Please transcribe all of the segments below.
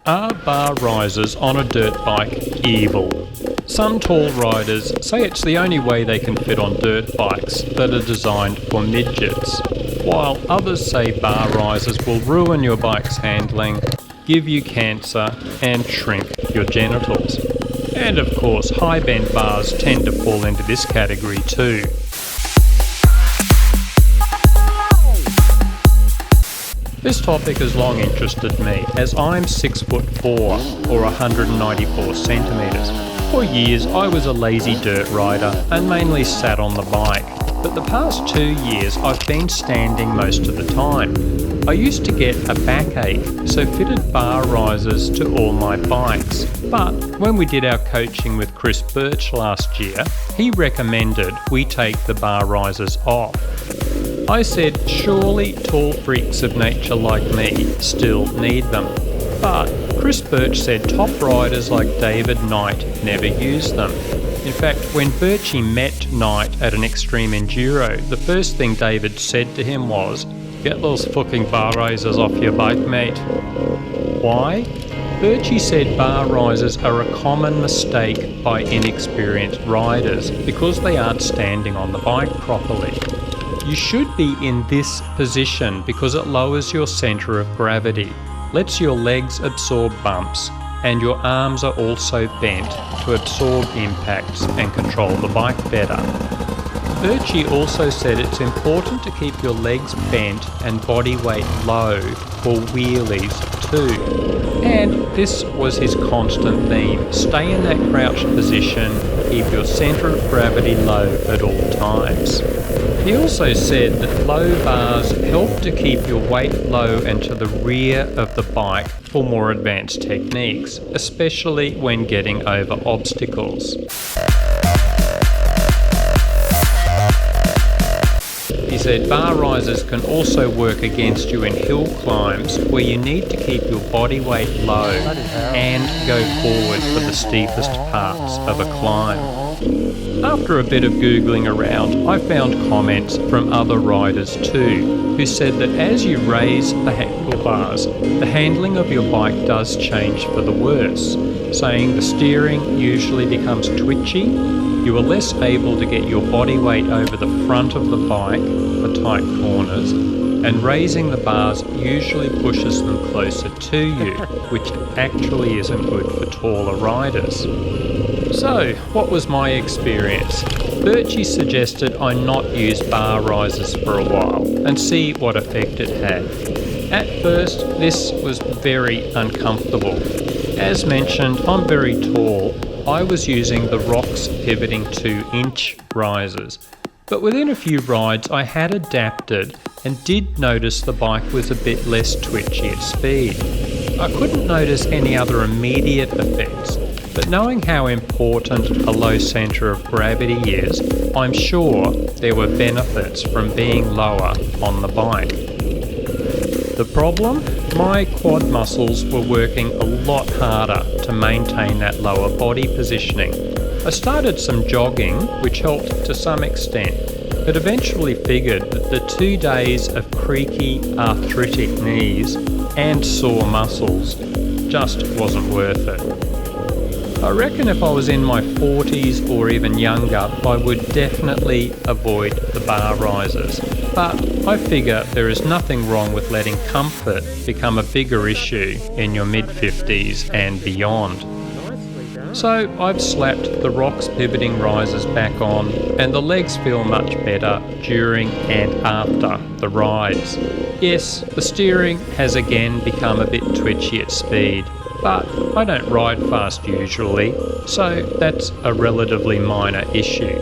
Are bar risers on a dirt bike evil? Some tall riders say it's the only way they can fit on dirt bikes that are designed for midgets, while others say bar risers will ruin your bike's handling, give you cancer and shrink your genitals. And of course, high bend bars tend to fall into this category too. This topic has long interested me, as I'm 6'4" or 194 centimetres. For years I was a lazy dirt rider and mainly sat on the bike, but the past 2 years I've been standing most of the time. I used to get a backache, so fitted bar risers to all my bikes, but when we did our coaching with Chris Birch last year, he recommended we take the bar risers off. I said surely tall freaks of nature like me still need them, but Chris Birch said top riders like David Knight never use them. In fact, when Birchy met Knight at an Extreme Enduro, the first thing David said to him was, "Get those fucking bar risers off your bike, mate." Why? Birchy said bar risers are a common mistake by inexperienced riders because they aren't standing on the bike properly. You should be in this position because it lowers your centre of gravity, lets your legs absorb bumps, and your arms are also bent to absorb impacts and control the bike better. Birchy also said it's important to keep your legs bent and body weight low for wheelies too. And this was his constant theme: stay in that crouched position, keep your centre of gravity low at all times. He also said that low bars help to keep your weight low and to the rear of the bike for more advanced techniques, especially when getting over obstacles. He said bar risers can also work against you in hill climbs where you need to keep your body weight low and go forward for the steepest parts of a climb. After a bit of googling around, I found comments from other riders too, who said that as you raise the handlebars, the handling of your bike does change for the worse, saying the steering usually becomes twitchy, you are less able to get your body weight over the front of the bike for tight corners, and raising the bars usually pushes them closer to you, which actually isn't good for taller riders. So, what was my experience? Birchy suggested I not use bar risers for a while and see what effect it had. At first, this was very uncomfortable. As mentioned, I'm very tall. I was using the Rocks pivoting 2-inch risers, but within a few rides I had adapted and did notice the bike was a bit less twitchy at speed. I couldn't notice any other immediate effects, but knowing how important a low centre of gravity is, I'm sure there were benefits from being lower on the bike. The problem? My quad muscles were working a lot harder to maintain that lower body positioning. I started some jogging, which helped to some extent, but eventually figured that the 2 days of creaky, arthritic knees and sore muscles just wasn't worth it. I reckon if I was in my 40s or even younger, I would definitely avoid the bar risers. But I figure there is nothing wrong with letting comfort become a bigger issue in your mid-50s and beyond. So I've slapped the Rocks pivoting risers back on, and the legs feel much better during and after the rides. Yes, the steering has again become a bit twitchy at speed, but I don't ride fast usually, so that's a relatively minor issue.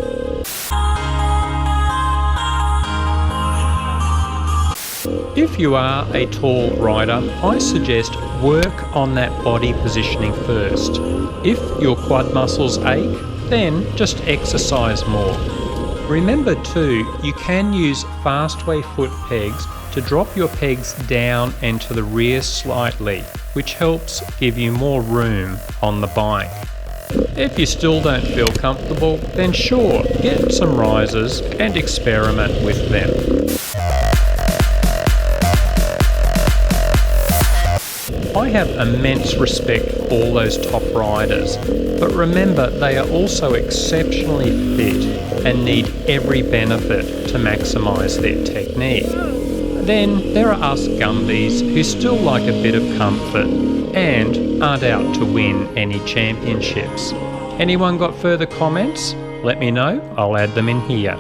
If you are a tall rider, I suggest work on that body positioning first. If your quad muscles ache, then just exercise more. Remember too, you can use fastway foot pegs to drop your pegs down and to the rear slightly, which helps give you more room on the bike. If you still don't feel comfortable, then sure, get some risers and experiment with them. I have immense respect for all those top riders, but remember they are also exceptionally fit and need every benefit to maximise their technique. Then there are us Gumbies who still like a bit of comfort and aren't out to win any championships. Anyone got further comments? Let me know, I'll add them in here.